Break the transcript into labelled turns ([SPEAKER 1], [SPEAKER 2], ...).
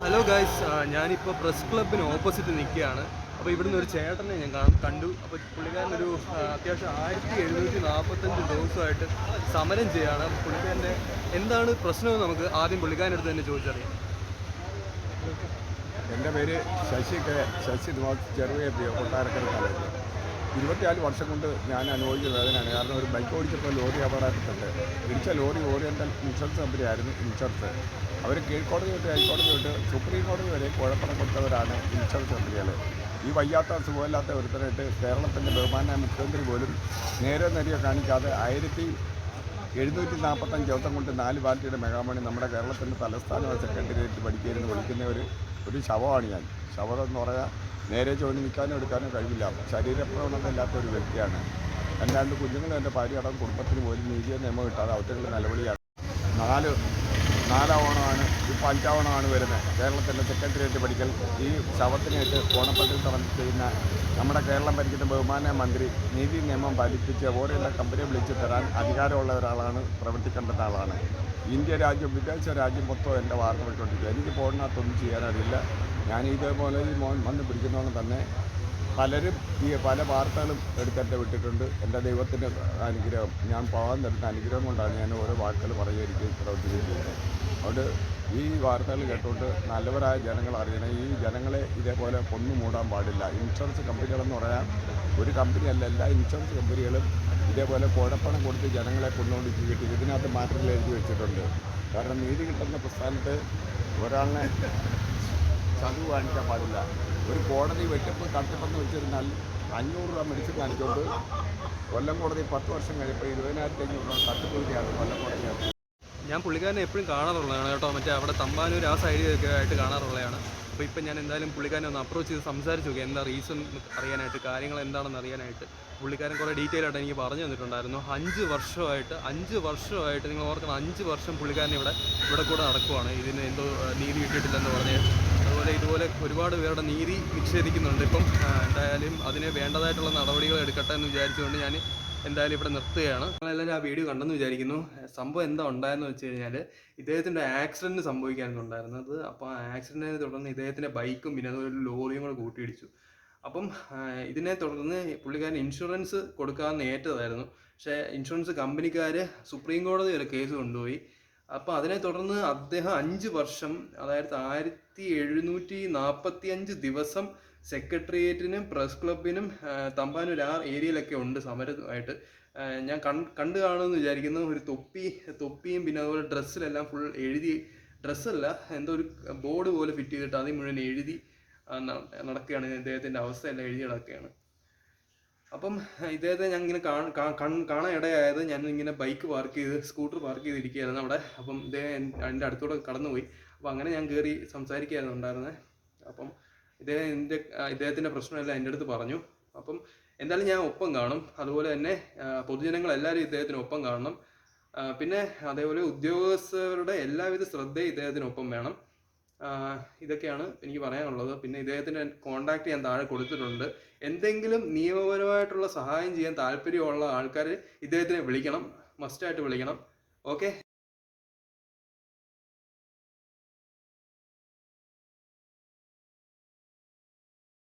[SPEAKER 1] Hello guys, ഞാനിപ്പോൾ press ക്ലബിന് opposite നിൽക്കുകയാണ്. അപ്പോൾ ഇവിടുന്ന് ഒരു ചേട്ടനെ ഞാൻ കണ്ടു. അപ്പോൾ പുള്ളിക്കാരനൊരു അത്യാവശ്യം 1745 ദിവസമായിട്ട് സമരം ചെയ്യുകയാണ്. പുള്ളിക്കാരൻ്റെ എന്താണ് പ്രശ്നമെന്ന് നമുക്ക് ആദ്യം പുള്ളിക്കാരൻ്റെ അടുത്ത് തന്നെ ചോദിച്ചറിയാം.
[SPEAKER 2] എൻ്റെ പേര് ശശി ചെറുവേ കൊട്ടാരക്കര താലൂക്ക്. 24 വർഷം കൊണ്ട് ഞാൻ അനുഭവിച്ച വേദനയാണ്. കാരണം ഒരു ബൈക്ക് ഓടിച്ചപ്പോൾ ലോറി അപകടത്തിലുണ്ട്. ഇടിച്ച ലോറി ഓറിയൻ്റൽ ഇൻഷുറൻസ് കമ്പനിയായിരുന്നു ഇൻഷുറൻസ്. അവർ കീഴ്ക്കോടതി തൊട്ട് ഹൈക്കോടതി തൊട്ട് സുപ്രീം കോടതി വരെ കുഴപ്പണം കൊടുത്തവരാണ് ഇൻഷുറൻസ് കമ്പനികൾ. ഈ വയ്യാത്ത സുഖമില്ലാത്ത ഒരുത്തരായിട്ട് കേരളത്തിൻ്റെ ബഹുമാന മുഖ്യമന്ത്രി പോലും നേരെ നേരിയ കാണിക്കാതെ 1745 ദിവസം കൊണ്ട് 4 പാർട്ടിയുടെ മെഗാമണി നമ്മുടെ കേരളത്തിൻ്റെ തലസ്ഥാന സെക്രട്ടേറിയറ്റ് പഠിക്കരുന്ന് വിളിക്കുന്ന ഒരു ശവമാണ് ഞാൻ. ശവം എന്ന് പറഞ്ഞാൽ നേരെ ചോദിച്ച് നിൽക്കാനോ എടുക്കാനോ കഴിവില്ല. ശരീരപ്രവണത ഇല്ലാത്ത ഒരു വ്യക്തിയാണ്. എൻ്റെ 2 കുഞ്ഞുങ്ങളും എൻ്റെ ഭാര്യ അടക്കം കുടുംബത്തിന് പോലും നീതിയെ നിയമം കിട്ടാതെ അവറ്റകൾ നിലവിളിയാണ്. നാലാവണമാണ് ഇപ്പോൾ 5ആവണമാണ് വരുന്നത്. കേരളത്തിൻ്റെ സെക്രട്ടേറിയറ്റ് പഠിക്കൽ ഈ ശവത്തിനായിട്ട് ഓണപ്പത്തിൽ സമരം ചെയ്യുന്ന നമ്മുടെ കേരളം ഭരിക്കുന്ന ബഹുമാന മന്ത്രി നീതി നിയമം പാലിപ്പിച്ച് ഓരോയുള്ള കമ്പനിയെ വിളിച്ച് തരാൻ അധികാരമുള്ള ഒരാളാണ്, പ്രവർത്തിക്കേണ്ട ആളാണ്. ഇന്ത്യ രാജ്യം വിദേശ രാജ്യം മൊത്തം എൻ്റെ വാർത്ത വിട്ടുകൊണ്ടിരിക്കുക. എനിക്ക് ഫോണിനകത്തൊന്നും ചെയ്യാനറിയില്ല. ഞാൻ ഇതേപോലെ ഈ മോൻ വന്ന് പിടിക്കുന്നതുകൊണ്ട് തന്നെ പലരും പല വാർത്തകളും എടുത്തിട്ട് വിട്ടിട്ടുണ്ട്. എൻ്റെ ദൈവത്തിൻ്റെ അനുഗ്രഹം, ഞാൻ പോകാൻ തരുന്ന അനുഗ്രഹം കൊണ്ടാണ് ഞാൻ ഓരോ വാർത്തകൾ പറയുകയും പ്രവർത്തിക്കുന്നത്. അതുകൊണ്ട് ഈ വാർത്തകൾ കേട്ടുകൊണ്ട് നല്ലവരായ ജനങ്ങൾ അറിയണം. ഈ ജനങ്ങളെ ഇതേപോലെ കൊന്നു മൂടാൻ പാടില്ല. ഇൻഷുറൻസ് കമ്പനികളെന്ന് പറയാൻ ഒരു കമ്പനിയല്ല, എല്ലാ ഇൻഷുറൻസ് കമ്പനികളും ഇതേപോലെ കുഴപ്പണം കൊടുത്ത് ജനങ്ങളെ കൊന്നുകൊണ്ടിരിക്കും. ഇതിനകത്ത് മാറ്റങ്ങൾ എഴുതി വെച്ചിട്ടുണ്ട്. കാരണം നീതി കിട്ടുന്ന പ്രസ്ഥാനത്ത് ഒരാളിനെ ചതുവ് കാണിക്കാൻ പാടില്ല. ഒരു കോടതി വെട്ടപ്പ് തട്ടിപ്പെന്ന് വെച്ചിരുന്നാൽ 500 രൂപ മെഡിസിൻ കാണിച്ചുകൊണ്ട് കൊല്ലം കോടതി 10 വർഷം കഴിയുമ്പോൾ 20,500 രൂപ തട്ടിപ്പൊഴുതിയാണ് കൊല്ലം കോടതി.
[SPEAKER 1] ഞാൻ പുള്ളിക്കാരനെ എപ്പോഴും കാണാറുള്ളതാണ് കേട്ടോ. മറ്റേ അവിടെ തമ്പാനൂർ ആ സൈഡിലൊക്കെ ആയിട്ട് കാണാറുള്ളതാണ്. അപ്പോൾ ഇപ്പം ഞാൻ എന്തായാലും പുള്ളിക്കാരനെ ഒന്ന് അപ്രോച്ച് ചെയ്ത് സംസാരിച്ചു നോക്കി, എന്താ റീസൺ അറിയാനായിട്ട്, കാര്യങ്ങൾ എന്താണെന്ന് അറിയാനായിട്ട്. പുള്ളിക്കാരൻ കുറേ ഡീറ്റെയിൽ ആയിട്ട് എനിക്ക് പറഞ്ഞു തന്നിട്ടുണ്ടായിരുന്നു. 5 വർഷമായിട്ട് നിങ്ങൾ ഓർക്കണം, 5 വർഷം പുള്ളിക്കാരൻ ഇവിടെ കൂടെ നടക്കുവാണ്. ഇതിന് എന്തോ നീതി കിട്ടിയിട്ടില്ലെന്ന് പറഞ്ഞ്. അതുപോലെ ഇതുപോലെ ഒരുപാട് പേരുടെ നീതി നിഷേധിക്കുന്നുണ്ട്. ഇപ്പം എന്തായാലും അതിന് വേണ്ടതായിട്ടുള്ള നടപടികൾ എടുക്കട്ടെ എന്ന് വിചാരിച്ചുകൊണ്ട് ഞാൻ എന്തായാലും ഇവിടെ നിർത്തുകയാണ്. നിങ്ങളെല്ലാവരും ആ വീഡിയോ കണ്ടെന്ന് വിചാരിക്കുന്നു. സംഭവം എന്താ ഉണ്ടായെന്ന് വെച്ച് കഴിഞ്ഞാൽ, ഇദ്ദേഹത്തിൻ്റെ ആക്സിഡൻറ്റ് സംഭവിക്കാനുണ്ടായിരുന്നത്. അപ്പോൾ ആ ആക്സിഡൻറ്റിനെ തുടർന്ന് ഇദ്ദേഹത്തിൻ്റെ ബൈക്കും പിന്നെ അതുപോലെ ഒരു ലോറിയും കൂടെ കൂട്ടിയിടിച്ചു. അപ്പം ഇതിനെ തുടർന്ന് പുള്ളിക്കാരൻ ഇൻഷുറൻസ് കൊടുക്കാമെന്ന് ഏറ്റതായിരുന്നു. പക്ഷേ ഇൻഷുറൻസ് കമ്പനിക്കാർ സുപ്രീം കോടതി വരെ കേസ് കൊണ്ടുപോയി. അപ്പോൾ അതിനെ തുടർന്ന് അദ്ദേഹം 5 വർഷം, അതായത് 1745 ദിവസം സെക്രട്ടേറിയറ്റിനും പ്രസ് ക്ലബിനും തമ്പാനൂർ ആ ഏരിയയിലൊക്കെ ഉണ്ട് സമരമായിട്ട്. ഞാൻ കണ്ടു കാണുമെന്ന് വിചാരിക്കുന്നു. ഒരു തൊപ്പിയും പിന്നെ അതുപോലെ ഡ്രസ്സിലെല്ലാം ഫുൾ എഴുതി, ഡ്രസ്സല്ല, എന്തോ ഒരു ബോർഡ് പോലെ ഫിറ്റ് ചെയ്തിട്ട് അതിൽ മുഴുവൻ എഴുതി നടക്കുകയാണ്. ഇദ്ദേഹത്തിൻ്റെ അവസ്ഥയെല്ലാം എഴുതി നടക്കുകയാണ്. അപ്പം ഇദ്ദേഹത്തെ ഞാൻ ഇങ്ങനെ കാണാൻ ഇടയായത്, ഞാൻ ഇങ്ങനെ സ്കൂട്ടർ പാർക്ക് ചെയ്തിരിക്കുകയായിരുന്നു അവിടെ. അപ്പം ഇദ്ദേഹം എൻ്റെ അടുത്തൂടെ കടന്നുപോയി. അപ്പം അങ്ങനെ ഞാൻ കയറി സംസാരിക്കുകയായിരുന്നു ഉണ്ടായിരുന്നത്. അപ്പം ഇദ്ദേഹത്തിൻ്റെ പ്രശ്നമെല്ലാം എൻ്റെ അടുത്ത് പറഞ്ഞു. അപ്പം എന്തായാലും ഞാൻ ഒപ്പം കാണും. അതുപോലെ തന്നെ പൊതുജനങ്ങളെല്ലാവരും ഇദ്ദേഹത്തിന് ഒപ്പം കാണണം. പിന്നെ അതേപോലെ ഉദ്യോഗസ്ഥരുടെ എല്ലാവിധ ശ്രദ്ധയും ഇദ്ദേഹത്തിനൊപ്പം വേണം. ഇതൊക്കെയാണ് എനിക്ക് പറയാനുള്ളത്. പിന്നെ ഇദ്ദേഹത്തിൻ്റെ കോൺടാക്റ്റ് ഞാൻ താഴെ കൊടുത്തിട്ടുണ്ട്. എന്തെങ്കിലും നിയമപരമായിട്ടുള്ള സഹായം ചെയ്യാൻ താല്പര്യമുള്ള ആൾക്കാർ ഇദ്ദേഹത്തിനെ വിളിക്കണം, മസ്റ്റായിട്ട് വിളിക്കണം. ഓക്കെ.